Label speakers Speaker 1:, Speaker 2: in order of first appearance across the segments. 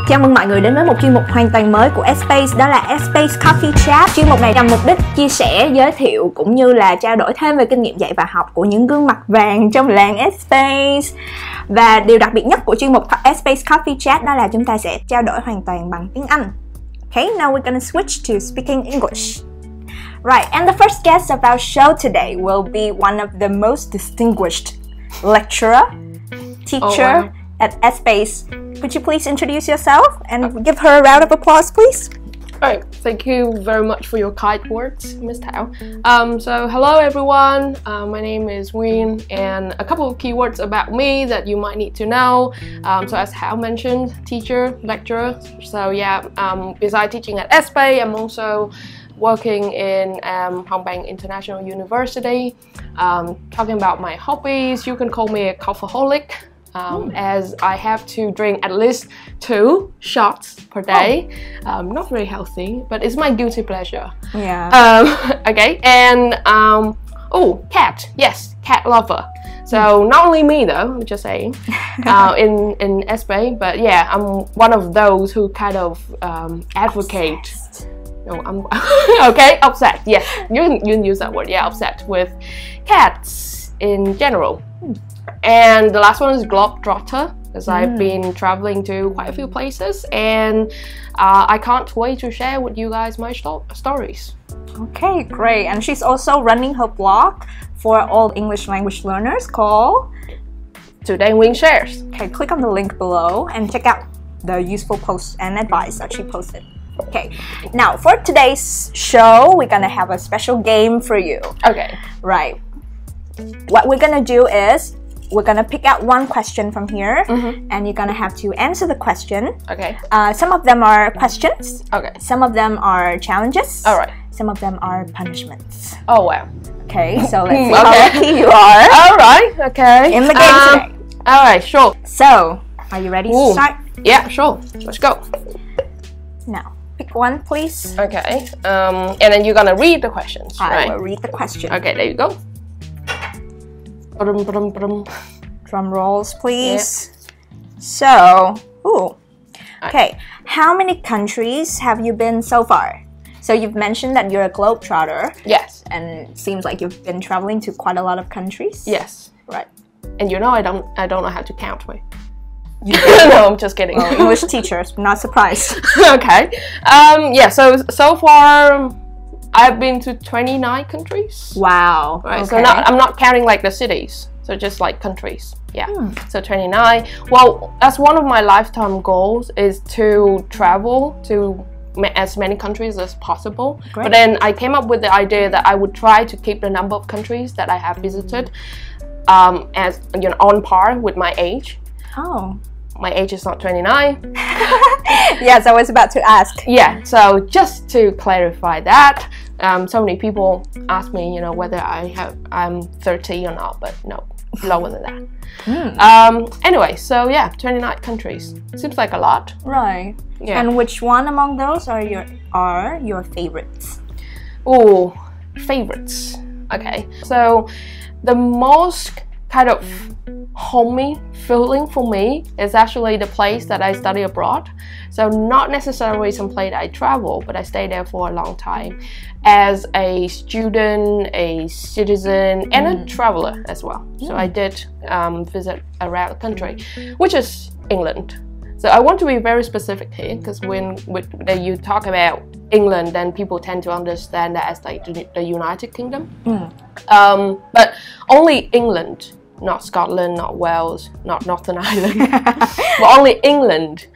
Speaker 1: Chào mừng mọi người đến với một chuyên mục hoàn toàn mới của S-Space, đó là S-Space Coffee Chat. Chuyên mục này nhằm mục đích chia sẻ, giới thiệu cũng như là trao đổi thêm về kinh nghiệm dạy và học của những gương mặt vàng trong làng S-Space. Và điều đặc biệt nhất của chuyên mục S-Space Coffee Chat đó là chúng ta sẽ trao đổi hoàn toàn bằng tiếng Anh. Okay, now we're gonna switch to speaking English. Right, and the first guest of our show today will be one of the most distinguished lecturer, teacher at S-Space. Could you please introduce yourself and give her a round of applause, please?
Speaker 2: Alright, thank you very much for your kind words, Miss Thảo. So hello everyone, my name is Win, and a couple of keywords about me that you might need to know. So as Thảo mentioned, teacher, lecturer. So yeah, besides teaching at S-Space, I'm also working in Hong Bang International University. Talking about my hobbies, you can call me a coffeeholic. As I have to drink at least 2 shots per day. Not very healthy, but it's my guilty pleasure.
Speaker 1: Yeah.
Speaker 2: Okay, and cat. Yes, cat lover. So not only me though, I'm just saying, in S-Space, but yeah, I'm one of those who kind of advocate. No, I'm okay. Upset. Yes, you can use that word. Yeah, upset with cats in general. And the last one is globetrotter, because I've been traveling to quite a few places, and I can't wait to share with you guys my stories.
Speaker 1: Okay, great. And she's also running her blog for all English language learners called
Speaker 2: Today Win Shares.
Speaker 1: Okay, click on the link below and check out the useful posts and advice that she posted. Okay, now for today's show, we're gonna have a special game for you.
Speaker 2: Okay.
Speaker 1: Right. What we're gonna do is we're gonna pick out one question from here, and you're gonna have to answer the question.
Speaker 2: Okay.
Speaker 1: Some of them are questions.
Speaker 2: Okay.
Speaker 1: Some of them are challenges.
Speaker 2: All right.
Speaker 1: Some of them are punishments.
Speaker 2: Oh wow.
Speaker 1: Okay, so let's see
Speaker 2: Okay.
Speaker 1: how lucky you are
Speaker 2: All right. Okay.
Speaker 1: in the game today.
Speaker 2: All right. Sure.
Speaker 1: So, are you ready to start?
Speaker 2: Yeah. Sure. Let's go.
Speaker 1: Now, pick one, please.
Speaker 2: Okay. And then you're gonna read the questions,
Speaker 1: I
Speaker 2: right?
Speaker 1: will read the question.
Speaker 2: Okay. There you go.
Speaker 1: Drum rolls, please. So, okay. How many countries have you been so far? So you've mentioned that you're a globetrotter.
Speaker 2: Yes.
Speaker 1: And it seems like you've been traveling to quite a lot of countries.
Speaker 2: Yes.
Speaker 1: Right.
Speaker 2: And you know I don't know how to count, right? No, I'm just kidding.
Speaker 1: Oh, English teachers, not surprised.
Speaker 2: Okay. Yeah. So far, I've been to 29 countries.
Speaker 1: Wow.
Speaker 2: Right.
Speaker 1: Okay.
Speaker 2: So I'm not counting like the cities. So just like countries. Yeah. So 29. Well, that's one of my lifetime goals is to travel to as many countries as possible.
Speaker 1: Great.
Speaker 2: But then I came up with the idea that I would try to keep the number of countries that I have visited as on par with my age.
Speaker 1: Oh.
Speaker 2: My age is not 29.
Speaker 1: Yes, I was about to ask.
Speaker 2: Yeah, so just to clarify that, so many people ask me, whether I'm 30 or not, but no, lower than that. Anyway, so yeah, 29 countries. Seems like a lot.
Speaker 1: Right.
Speaker 2: Yeah.
Speaker 1: And which one among those are your favorites?
Speaker 2: Oh, favorites. Okay, so the most kind of homey feeling for me is actually the place that I study abroad. So not necessarily some place I travel, but I stay there for a long time as a student, a citizen, and a traveler as well. So I did visit around the country, which is England. So I want to be very specific here, because when you talk about England, then people tend to understand that as like the United Kingdom. But only England, not Scotland, not Wales, not Northern Ireland, but only England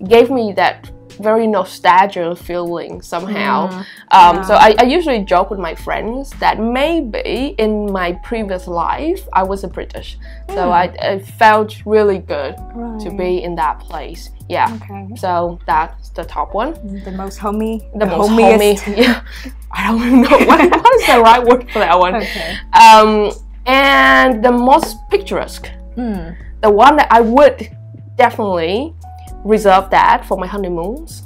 Speaker 2: gave me that very nostalgia feeling somehow. So I usually joke with my friends that maybe in my previous life I was a British. So I felt really good to be in that place. Yeah.
Speaker 1: Okay.
Speaker 2: So that's the top one.
Speaker 1: The most homey.
Speaker 2: The most homey. Yeah. I don't even know what is the right word for that one.
Speaker 1: Okay.
Speaker 2: And the most picturesque. The one that I would definitely reserve that for my honeymoons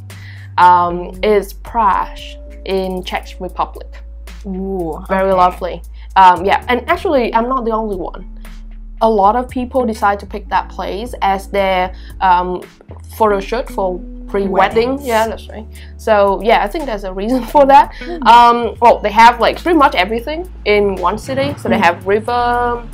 Speaker 2: is Prague in Czech Republic.
Speaker 1: Ooh,
Speaker 2: Very lovely. Yeah, and actually I'm not the only one. a lot of people decide to pick that place as their photo shoot for pre-wedding. Yeah, that's right. So yeah, I think there's a reason for that. Well, they have like pretty much everything in one city. So they have river,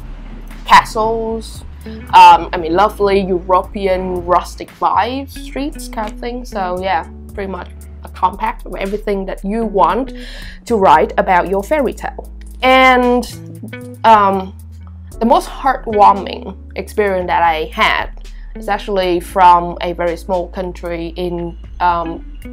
Speaker 2: castles, I mean, lovely European rustic vibe streets kind of thing. So yeah, pretty much a compact of everything that you want to write about your fairy tale. And the most heartwarming experience that I had is actually from a very small country in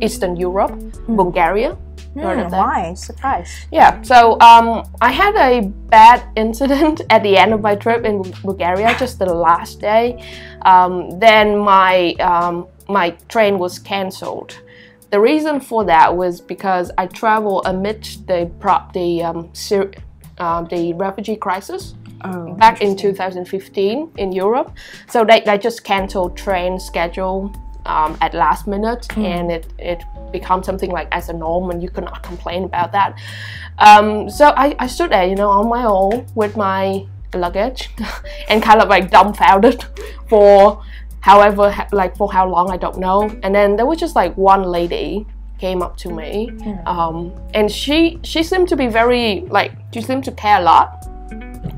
Speaker 2: Eastern Europe, Bulgaria.
Speaker 1: Why? Surprise.
Speaker 2: Yeah, so I had a bad incident at the end of my trip in Bulgaria, just the last day. Then my train was cancelled. The reason for that was because I traveled amidst the refugee crisis back in 2015 in Europe. So they just canceled train schedule at last minute, and it becomes something like as a norm, and you cannot complain about that. So I stood there, you know, on my own with my luggage and kind of like dumbfounded for for how long, I don't know. And then there was just like one lady came up to me, and she seemed to be very she seemed to care a lot.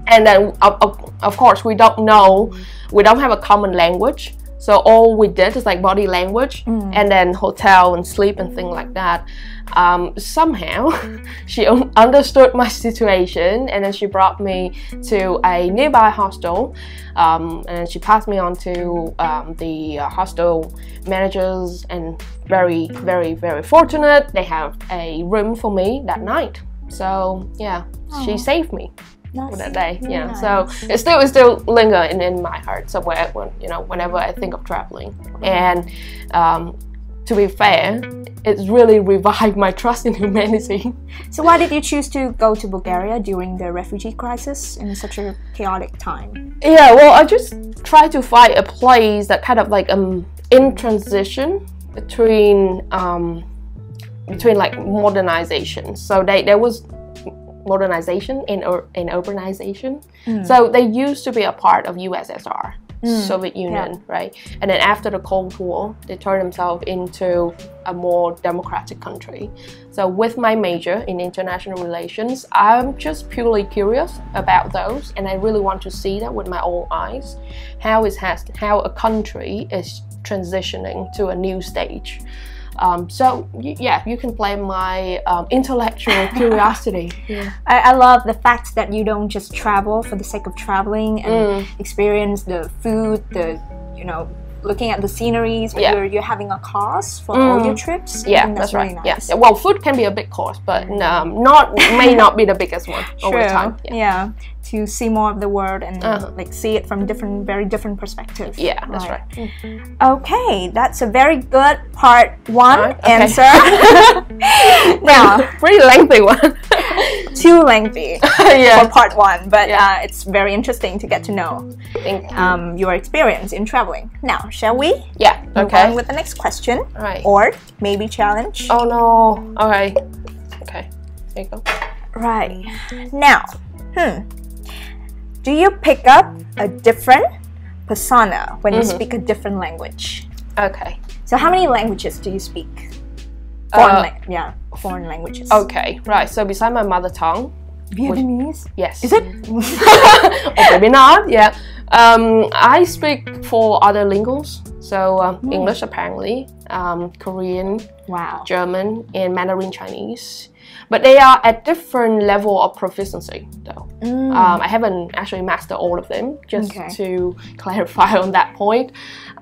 Speaker 2: And then of course we don't have a common language. So all we did is like body language, and then hotel and sleep and things like that. Somehow she understood my situation, and then she brought me to a nearby hostel, and she passed me on to the hostel managers, and very, very, very fortunate, they have a room for me that night. So yeah, she saved me. For that day, yeah. Nice. So it still linger in my heart somewhere whenever I think of traveling. And to be fair, it's really revived my trust in humanity.
Speaker 1: So why did you choose to go to Bulgaria during the refugee crisis in such a chaotic time?
Speaker 2: Yeah, well, I just tried to find a place that kind of like in transition between like modernization. So there was modernization and urbanization. So they used to be a part of USSR, Soviet Union, right? And then after the Cold War, they turned themselves into a more democratic country. So with my major in international relations, I'm just purely curious about those, and I really want to see that with my own eyes, how a country is transitioning to a new stage. So yeah, you can blame my intellectual curiosity. Yeah.
Speaker 1: I love the fact that you don't just travel for the sake of traveling and experience the food, looking at the sceneries, but you're having a cause for all your trips.
Speaker 2: Yeah, that's really right. Nice. Yeah. Well, food can be a big course, but may not be the biggest one over time.
Speaker 1: Yeah. To see more of the world and see it from very different perspectives.
Speaker 2: Yeah, that's right.
Speaker 1: Okay, that's a very good part one answer. Now,
Speaker 2: pretty lengthy one.
Speaker 1: Too lengthy for part one, but it's very interesting to get to know your experience in traveling. Now, shall we?
Speaker 2: Yeah.
Speaker 1: Move on with the next question.
Speaker 2: All right.
Speaker 1: Or maybe challenge.
Speaker 2: Oh no. Okay. Okay. There you go.
Speaker 1: Right. Now, do you pick up a different persona when you speak a different language?
Speaker 2: Okay.
Speaker 1: So how many languages do you speak? Foreign languages.
Speaker 2: Okay, right. So beside my mother tongue,
Speaker 1: Vietnamese?
Speaker 2: Yes.
Speaker 1: Is it?
Speaker 2: Or maybe not. Yeah. I speak 4 other linguals. So English apparently, Korean, German, and Mandarin Chinese. But they are at different level of proficiency, though. I haven't actually mastered all of them, just to clarify on that point.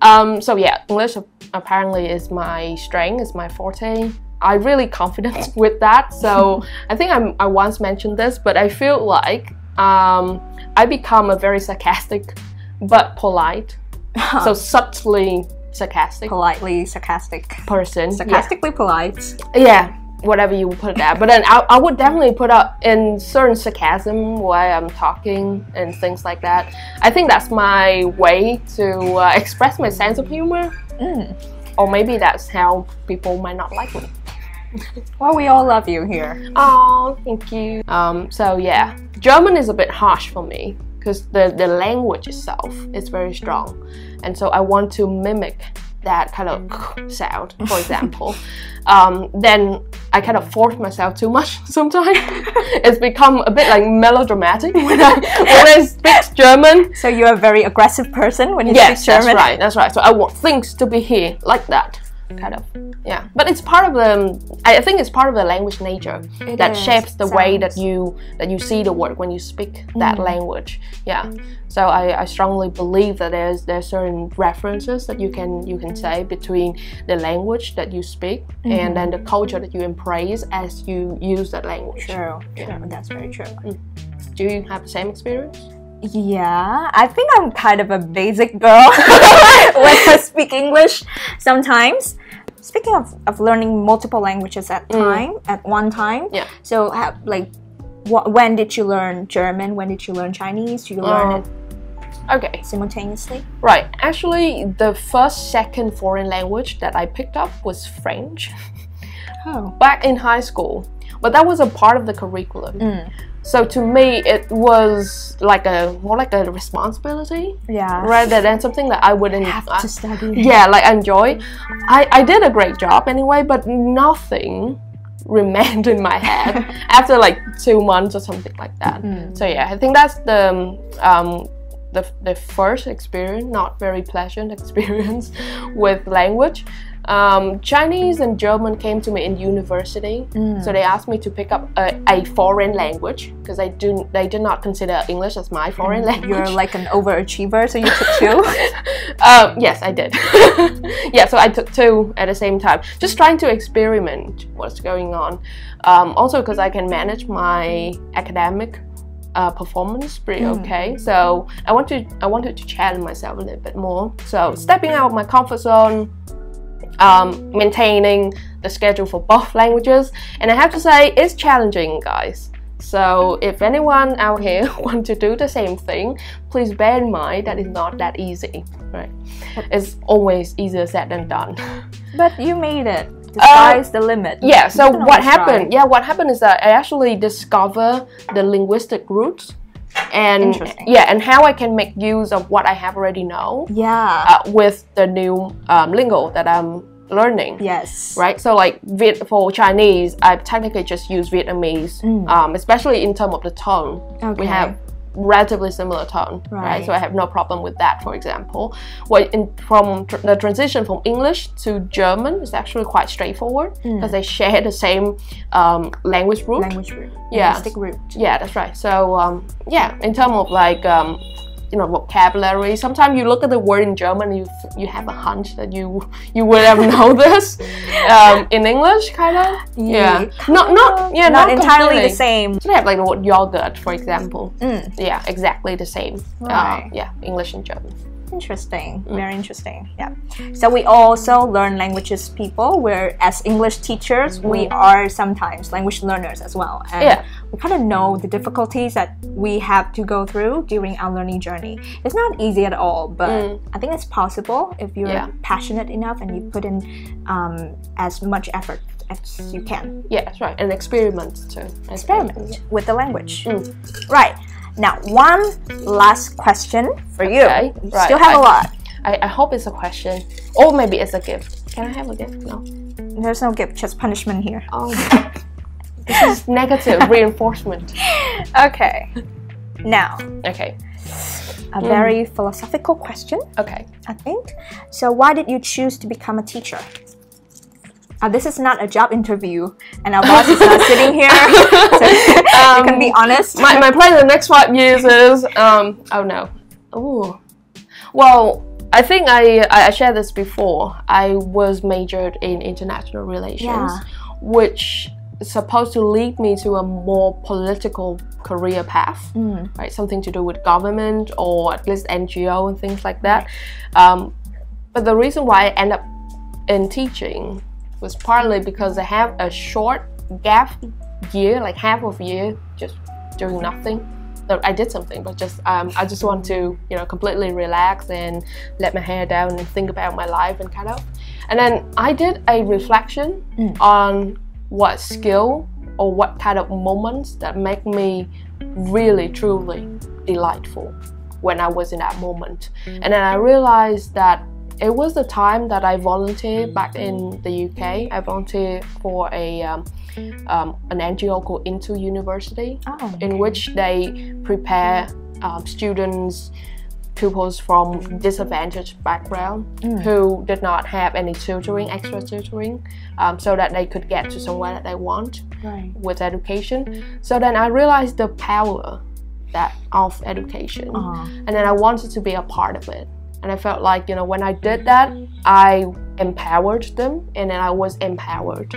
Speaker 2: So yeah, English apparently is my strength, is my forte. I'm really confident with that. So I think I once mentioned this, but I feel like I become a very sarcastic but polite. So subtly sarcastic.
Speaker 1: Politely sarcastic.
Speaker 2: Person.
Speaker 1: Sarcastically polite.
Speaker 2: Yeah. Whatever you would put that, but then I would definitely put up in certain sarcasm while I'm talking and things like that. I think that's my way to express my sense of humor, or maybe that's how people might not like me.
Speaker 1: Well, we all love you here.
Speaker 2: Oh, thank you. So yeah, German is a bit harsh for me because the language itself is very strong, and so I want to mimic that kind of sound, for example. Then I kind of force myself too much sometimes. It's become a bit like melodramatic when I speak German.
Speaker 1: So you're a very aggressive person when you speak German?
Speaker 2: Yes, that's right. So I want things to be here, like that. Kind of, yeah. But it's part of I think it's part of the language nature that shapes the way that you see the word when you speak that language. Yeah. So I strongly believe that there's certain references that you can say between the language that you speak and then the culture that you embrace as you use that language.
Speaker 1: True. That's very true.
Speaker 2: Do you have the same experience?
Speaker 1: Yeah, I think I'm kind of a basic girl when I speak English sometimes. Speaking of learning multiple languages at one time.
Speaker 2: Yeah.
Speaker 1: So when did you learn German? When did you learn Chinese? Did you learn it simultaneously?
Speaker 2: Right. Actually, the second foreign language that I picked up was French.
Speaker 1: Oh.
Speaker 2: Back in high school. But that was a part of the curriculum. So to me, it was more like a responsibility, rather than something that I wouldn't
Speaker 1: have to study.
Speaker 2: Yeah, like enjoy. I did a great job anyway, but nothing remained in my head after like 2 months or something like that. So yeah, I think that's the first experience, not very pleasant experience with language. Chinese and German came to me in university, so they asked me to pick up a foreign language because they did not consider English as my foreign language.
Speaker 1: You're like an overachiever, so you took two?
Speaker 2: Yes, I did. Yeah, so I took two at the same time, just trying to experiment what's going on. Also because I can manage my academic performance pretty okay, so I wanted to challenge myself a little bit more. So stepping out of my comfort zone. Maintaining the schedule for both languages, and I have to say it's challenging, guys. So if anyone out here wants to do the same thing, please bear in mind that it's not that easy, right? It's always easier said than done.
Speaker 1: But you made it. The sky's the limit.
Speaker 2: Yeah, so what happened? Yeah, what happened is that I actually discovered the linguistic roots. And and how I can make use of what I have already know with the new lingo that I'm learning.
Speaker 1: Yes.
Speaker 2: Right? So like for Chinese, I technically just use Vietnamese, especially in terms of the tone.
Speaker 1: Okay.
Speaker 2: We have relatively similar tone, right? So I have no problem with that, for example. From the transition from English to German is actually quite straightforward because they share the same language root.
Speaker 1: Linguistic root.
Speaker 2: Yeah, that's right. So in terms of like vocabulary, sometimes you look at the word in German and you have a hunch that you would have known this in English, kind of. Not
Speaker 1: entirely the same.
Speaker 2: So they have like the word yogurt, for example. Yeah, exactly the same.
Speaker 1: Right.
Speaker 2: English and German.
Speaker 1: Interesting, very interesting. Yeah. So we also learn languages, people. Where as English teachers, we are sometimes language learners as well, and we kind of know the difficulties that we have to go through during our learning journey. It's not easy at all, but I think it's possible if you're passionate enough and you put in as much effort as you can.
Speaker 2: Yeah, that's right. And experiment too.
Speaker 1: Experiment with the language. Right. Now, one last question for you. You still have a lot.
Speaker 2: I hope it's a question. Or maybe it's a gift. Can I have a gift? No.
Speaker 1: There's no gift, just punishment here.
Speaker 2: Oh, this is negative reinforcement.
Speaker 1: Okay. Now.
Speaker 2: Okay.
Speaker 1: A very philosophical question.
Speaker 2: Okay.
Speaker 1: I think. So why did you choose to become a teacher? This is not a job interview, and our boss is not sitting here, so you can be honest.
Speaker 2: My plan in the next 5 years is, oh no. Ooh. Well, I think I shared this before. I was majored in international relations, which is supposed to lead me to a more political career path, right? Something to do with government or at least NGO and things like that. But the reason why I end up in teaching was partly because I have a short gap year, like half of a year, just doing nothing. I did something, but just I just want to completely relax and let my hair down and think about my life and kind of. And then I did a reflection on what skill or what kind of moments that make me really truly delightful when I was in that moment. And then I realized that it was the time that I volunteered back in the UK. I volunteered for an NGO called Into University, in which they prepare students, pupils from disadvantaged background who did not have any tutoring, extra tutoring, so that they could get to somewhere that they want with education. So then I realized the power of education, and then I wanted to be a part of it. And I felt like, when I did that, I empowered them, and then I was empowered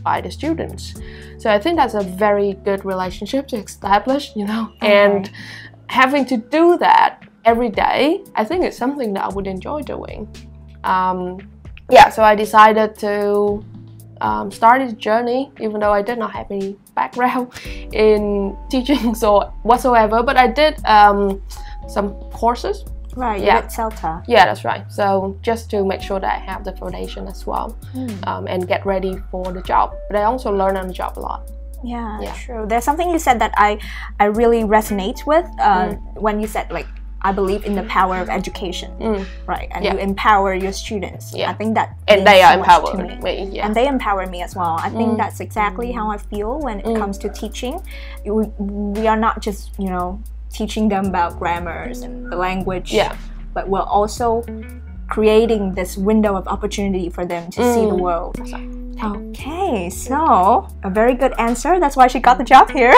Speaker 2: by the students. So I think that's a very good relationship to establish, and having to do that every day, I think it's something that I would enjoy doing. So I decided to start this journey, even though I did not have any background in teaching or whatsoever, but I did some courses.
Speaker 1: Right, you did CELTA.
Speaker 2: Yeah, that's right. So just to make sure that I have the foundation as well, and get ready for the job. But I also learn on the job a lot.
Speaker 1: Yeah, true. There's something you said that I really resonate with when you said, like, I believe in the power of education, right? And you empower your students. I think that
Speaker 2: they are empowering me.
Speaker 1: And they empower me as well. I think that's exactly how I feel when it comes to teaching. We are not just, teaching them about grammars and the language, but we're also creating this window of opportunity for them to see the world. Okay, so a very good answer. That's why she got the job here.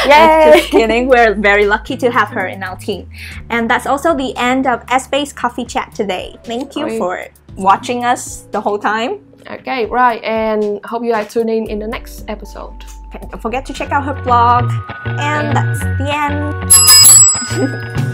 Speaker 2: Yay!
Speaker 1: Just kidding. We're very lucky to have her in our team. And that's also the end of S-Pace Coffee Chat today. Thank you for watching us the whole time.
Speaker 2: Okay, right. And hope you guys tune in the next episode.
Speaker 1: Okay, don't forget to check out her blog. And that's the end.